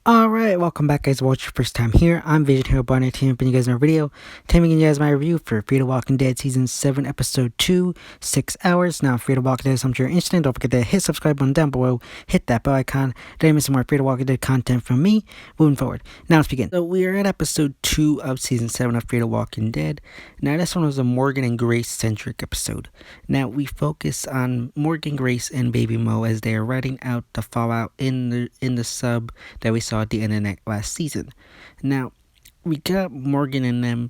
Alright, welcome back guys. Watch your first time here. I'm Vision Hero Barnett here, bringing you guys my video. Taming you guys my review for Fear the Walking Dead Season 7, Episode 2, 6 hours. Now, Fear the Walking Dead is something you're interested in. Don't forget to hit subscribe button down below, hit that bell icon. Don't miss some more Fear the Walking Dead content from me moving forward. Now, let's begin. So, we are at Episode 2 of Season 7 of Fear the Walking Dead. Now, this one was a Morgan and Grace-centric episode. Now, we focus on Morgan, Grace, and Baby Mo as they are riding out the fallout in the sub that we saw at the end of that last season. Now, we got Morgan and them,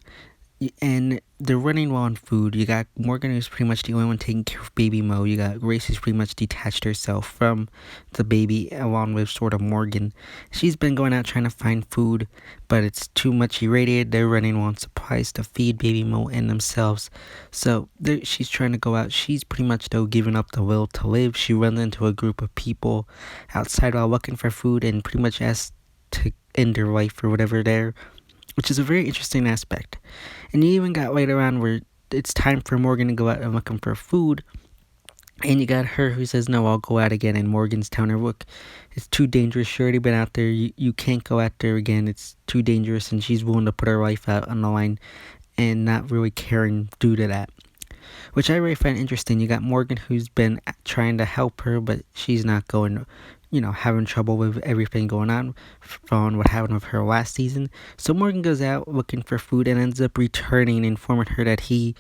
and they're running low on food. You got Morgan, who's pretty much the only one taking care of Baby Mo. You got Grace, who's pretty much detached herself from the baby, along with sort of Morgan. She's been going out trying to find food, but it's too much irradiated. They're running low on supplies to feed Baby Mo and themselves. So she's trying to go out. She's pretty much, though, giving up the will to live. She runs into a group of people outside while looking for food and pretty much asks to end their life or whatever there, which is a very interesting aspect. And you even got later on where it's time for Morgan to go out and looking for food, and you got her who says, no, I'll go out again, and Morgan's telling her, look, it's too dangerous, you already been out there, you can't go out there again, it's too dangerous, and she's willing to put her life out on the line and not really caring due to that, which I really find interesting. You got Morgan who's been trying to help her, but she's not going, having trouble with everything going on from what happened with her last season. So Morgan goes out looking for food and ends up returning and informing her that he,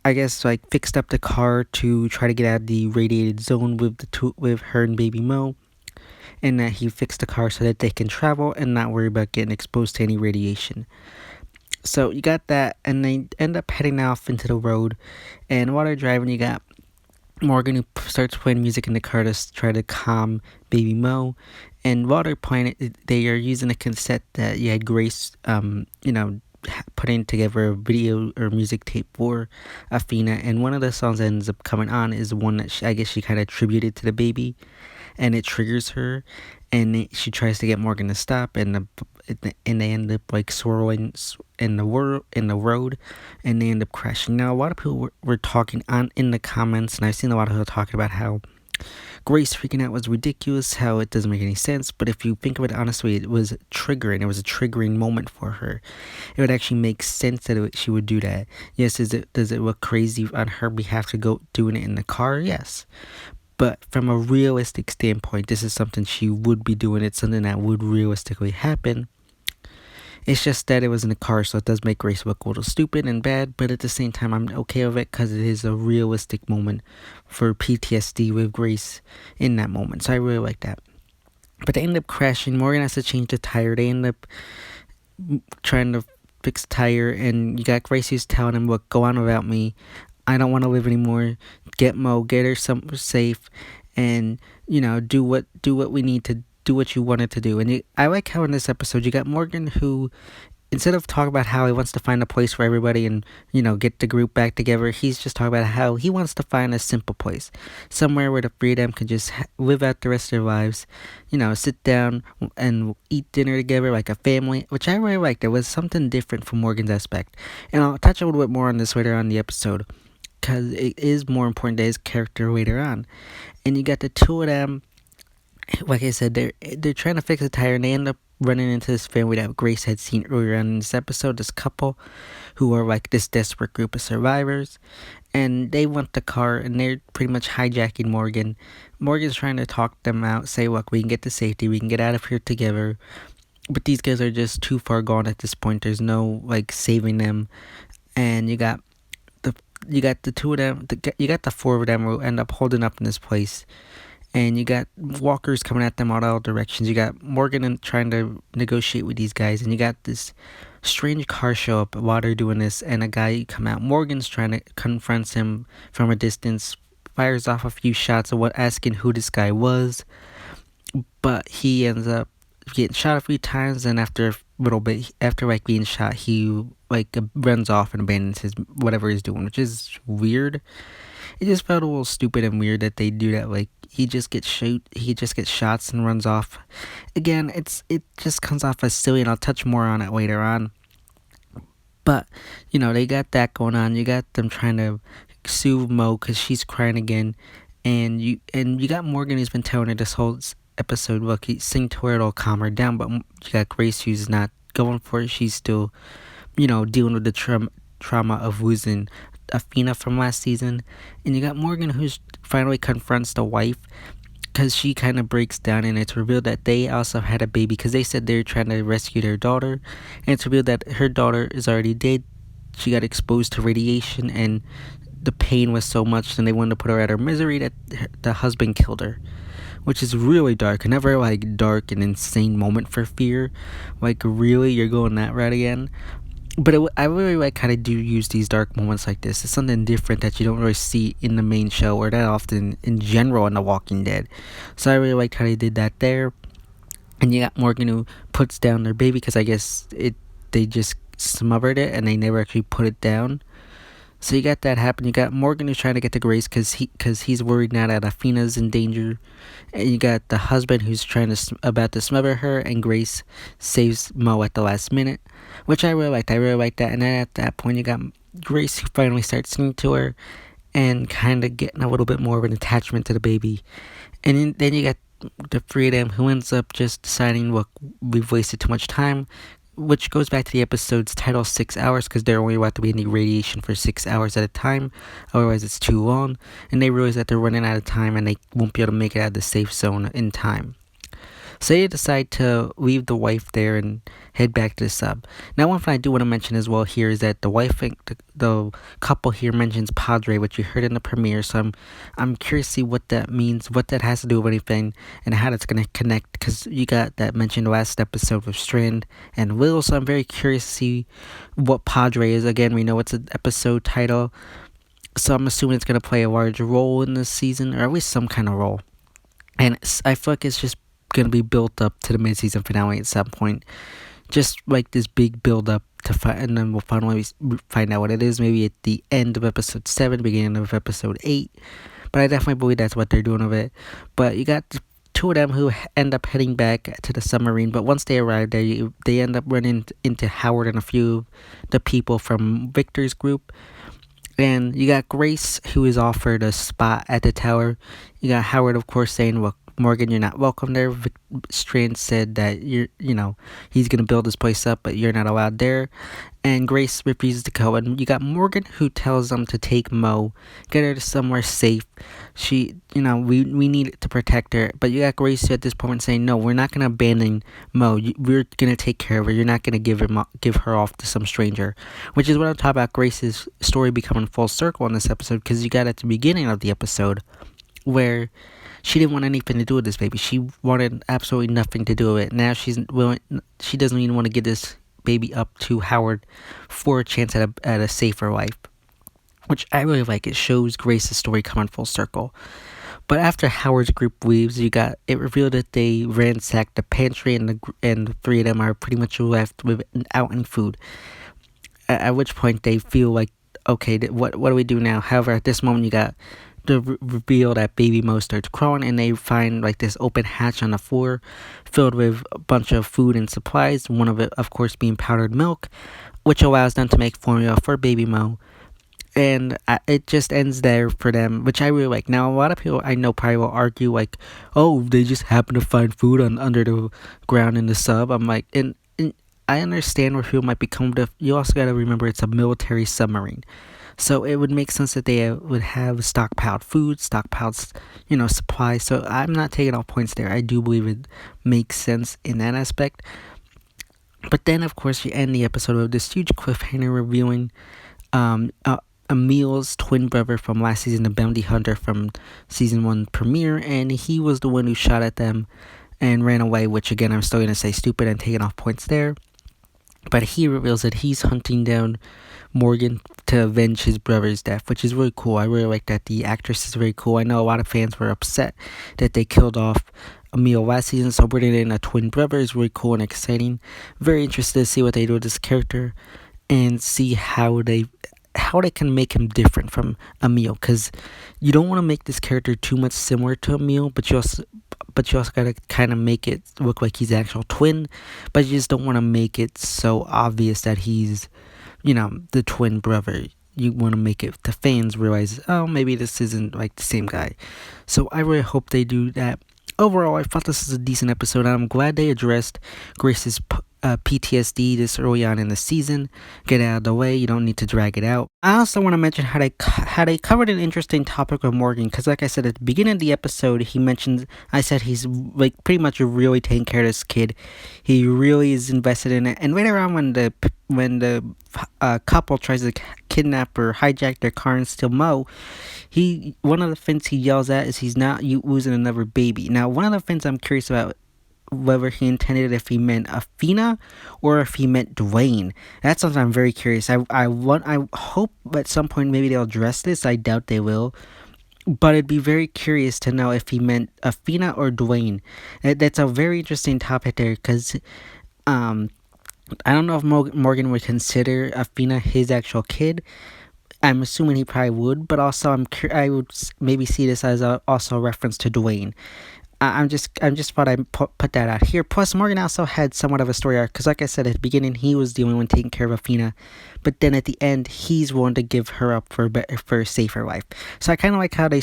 I guess, fixed up the car to try to get out of the radiated zone with her and Baby Mo, and that he fixed the car so that they can travel and not worry about getting exposed to any radiation. So you got that, and they end up heading off into the road, and while they're driving, you got Morgan who starts playing music in the car to try to calm Baby Mo, and while they're playing it, they are using a cassette that you had Grace, putting together a video or music tape for Athena, and one of the songs that ends up coming on is one that I guess she kind of attributed to the baby, and it triggers her, and she tries to get Morgan to stop, and they end up swirling in the road, and they end up crashing. Now, a lot of people were talking in the comments, and I've seen a lot of people talking about how Grace freaking out was ridiculous, how it doesn't make any sense, but if you think of it honestly, it was triggering. It was a triggering moment for her. It would actually make sense that she would do that. Yes, does it look crazy on her behalf to go doing it in the car? Yes. But from a realistic standpoint, this is something she would be doing. It's something that would realistically happen. It's just that it was in the car, so it does make Grace look a little stupid and bad, but at the same time, I'm okay with it because it is a realistic moment for PTSD with Grace in that moment, so I really like that. But they end up crashing. Morgan has to change the tire. They end up trying to fix the tire, and you got Grace who's telling him, look, go on without me. I don't want to live anymore. Get Mo, get her somewhere safe, and, do what we need to do, what you wanted to do. And I like how in this episode you got Morgan who, instead of talking about how he wants to find a place for everybody and, get the group back together, he's just talking about how he wants to find a simple place. Somewhere where the three of them can just live out the rest of their lives, sit down and eat dinner together like a family, which I really liked. It was something different from Morgan's aspect. And I'll touch a little bit more on this later on in the episode, because it is more important to his character later on. And you got the two of them, like I said, they're trying to fix a tire, and they end up running into this family that Grace had seen earlier on in this episode, this couple who are this desperate group of survivors, and they want the car, and they're pretty much hijacking Morgan. Morgan's trying to talk them out, say, look, we can get to safety, we can get out of here together, but these guys are just too far gone at this point. There's no saving them. And you got the two of them, you got the four of them who end up holding up in this place, and you got walkers coming at them all directions. You got Morgan trying to negotiate with these guys, and you got this strange car show up while they're doing this, and a guy come out. Morgan's trying to confront him from a distance, fires off a few shots of asking who this guy was, but he ends up getting shot a few times, and after a little bit, after being shot, he runs off and abandons whatever he's doing, which is weird. It just felt a little stupid and weird that they do that. He just gets shots and runs off. Again, it just comes off as silly, and I'll touch more on it later on. But they got that going on. You got them trying to soothe Mo because she's crying again, And you got Morgan who's been telling her this whole episode, look, you sing to her, it'll calm her down. But you got Grace who's not going for it. She's still, dealing with the trauma of losing Athena from last season. And you got Morgan who's finally confronts the wife because she kind of breaks down, and it's revealed that they also had a baby because they said they're trying to rescue their daughter, and it's revealed that her daughter is already dead. She got exposed to radiation, and the pain was so much, and they wanted to put her out of her misery that the husband killed her, which is really dark. Another dark and insane moment for Fear. Like, really, you're going that route again? But I really how they do use these dark moments like this. It's something different that you don't really see in the main show or that often in general in The Walking Dead. So I really liked how they did that there. And you got Morgan who puts down their baby because I guess they just smothered it and they never actually put it down. So you got that happen. You got Morgan who's trying to get to Grace because he's worried now that Athena's in danger, and you got the husband who's about to smother her, and Grace saves Mo at the last minute, which I really liked. I really liked that. And then at that point, you got Grace who finally starts singing to her, and kind of getting a little bit more of an attachment to the baby, and then you got the three of them who ends up just deciding, look, we've wasted too much time. Which goes back to the episode's title, 6 hours, because they're only allowed to be in the radiation for 6 hours at a time. Otherwise, it's too long. And they realize that they're running out of time and they won't be able to make it out of the safe zone in time. So they decide to leave the wife there and head back to the sub. Now, one thing I do want to mention as well here is that the wife, the couple here mentions Padre, which you heard in the premiere. So I'm curious to see what that means, what that has to do with anything, and how that's going to connect. Because you got that mentioned last episode with Strand and Will. So I'm very curious to see what Padre is. Again, we know it's an episode title, so I'm assuming it's going to play a large role in this season, or at least some kind of role. And I feel like it's just going to be built up to the mid-season finale at some point, just like this big build up to find, and then we'll finally find out what it is, maybe at the end of episode 7, beginning of episode 8, but I definitely believe that's what they're doing with it. But you got two of them who end up heading back to the submarine, but once they arrive there, they end up running into Howard and a few of the people from Victor's group. And you got Grace, who is offered a spot at the tower. You got Howard, of course, saying, well, Morgan, you're not welcome there. Strand said that he's gonna build this place up, but you're not allowed there. And Grace refuses to go. And you got Morgan who tells them to take Mo, get her to somewhere safe. We need to protect her. But you got Grace at this point saying, no, we're not gonna abandon Mo. We're gonna take care of her. You're not gonna give her off to some stranger. Which is what I'm talking about. Grace's story becoming full circle in this episode, because you got at the beginning of the episode where she didn't want anything to do with this baby. She wanted absolutely nothing to do with it. Now she doesn't even want to give this baby up to Howard for a chance at a safer life, which I really like. It shows Grace's story coming full circle. But after Howard's group leaves, it revealed that they ransacked the pantry, and the three of them are pretty much left without any food. At which point they feel like, okay, what do we do now? However, at this moment you got the reveal that baby Mo starts crawling, and they find this open hatch on the floor filled with a bunch of food and supplies, one of it of course being powdered milk, which allows them to make formula for baby Mo. And it just ends there for them, which I really like. Now, a lot of people I know probably will argue oh, they just happen to find food under the ground in the sub. I'm like, and I understand where people might be coming to. You also got to remember it's a military submarine. So it would make sense that they would have stockpiled food, stockpiled, supplies. So I'm not taking off points there. I do believe it makes sense in that aspect. But then, of course, you end the episode with this huge cliffhanger revealing Emilie's twin brother from last season, the bounty hunter from season 1 premiere, and he was the one who shot at them and ran away, which again, I'm still going to say stupid and taking off points there. But he reveals that he's hunting down Morgan to avenge his brother's death, which is really cool. I really like that. The actress is very cool. I know a lot of fans were upset that they killed off Emilie last season, so bringing in a twin brother is really cool and exciting. Very interested to see what they do with this character and see how they can make him different from Emilie, because you don't want to make this character too much similar to Emilie, but you also gotta kind of make it look like he's an actual twin, but you just don't want to make it so obvious that he's, the twin brother. you want to make it the fans realize, oh, maybe this isn't like the same guy. So I really hope they do that. Overall, I thought this was a decent episode, and I'm glad they addressed Grace's PTSD this early on in the season. Get it out of the way. You don't need to drag it out. I also want to mention how they covered an interesting topic with Morgan, because like I said at the beginning of the episode, I said he's like pretty much really taking care of this kid. He really is invested in it. And right around when the couple tries to kidnap or hijack their car and steal Mo, one of the things he yells at is he's not losing another baby. Now, one of the things I'm curious about, whether he intended if he meant Athena or if he meant Dwayne. That's something I'm very curious. I hope at some point maybe they'll address this. I doubt they will. But it'd be very curious to know if he meant Athena or Dwayne. That's a very interesting topic there, because I don't know if Morgan would consider Athena his actual kid. I'm assuming he probably would, but also I would maybe see this as also a reference to Dwayne. I'm just thought I'd put that out here. Plus, Morgan also had somewhat of a story arc, because like I said at the beginning, he was the only one taking care of Athena, but then at the end, he's willing to give her up for a safer life. So I kind of like how they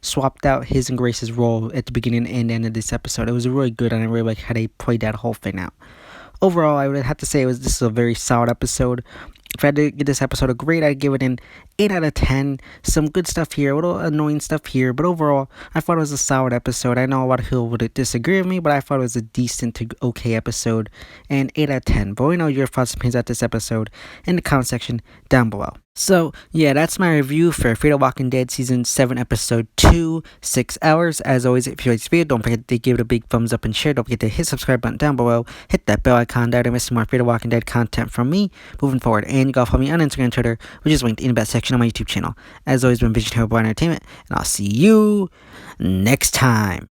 swapped out his and Grace's role at the beginning and end of this episode. It was really good, and I really like how they played that whole thing out. Overall, I would have to say this is a very solid episode. If I had to give this episode a grade, I'd give it an 8 out of 10. Some good stuff here, a little annoying stuff here, but overall, I thought it was a solid episode. I know a lot of people would disagree with me, but I thought it was a decent to okay episode, and 8 out of 10. But we know your thoughts and opinions about this episode in the comment section down below. So, yeah, that's my review for Fear the Walking Dead Season 7, Episode 2, 6 hours. As always, if you like this video, don't forget to give it a big thumbs up and share. Don't forget to hit the subscribe button down below. Hit that bell icon there to miss more Fear the Walking Dead content from me moving forward. And you can follow me on Instagram and Twitter, which is linked in the best section of my YouTube channel. As always, been Vision Hero Entertainment, and I'll see you next time.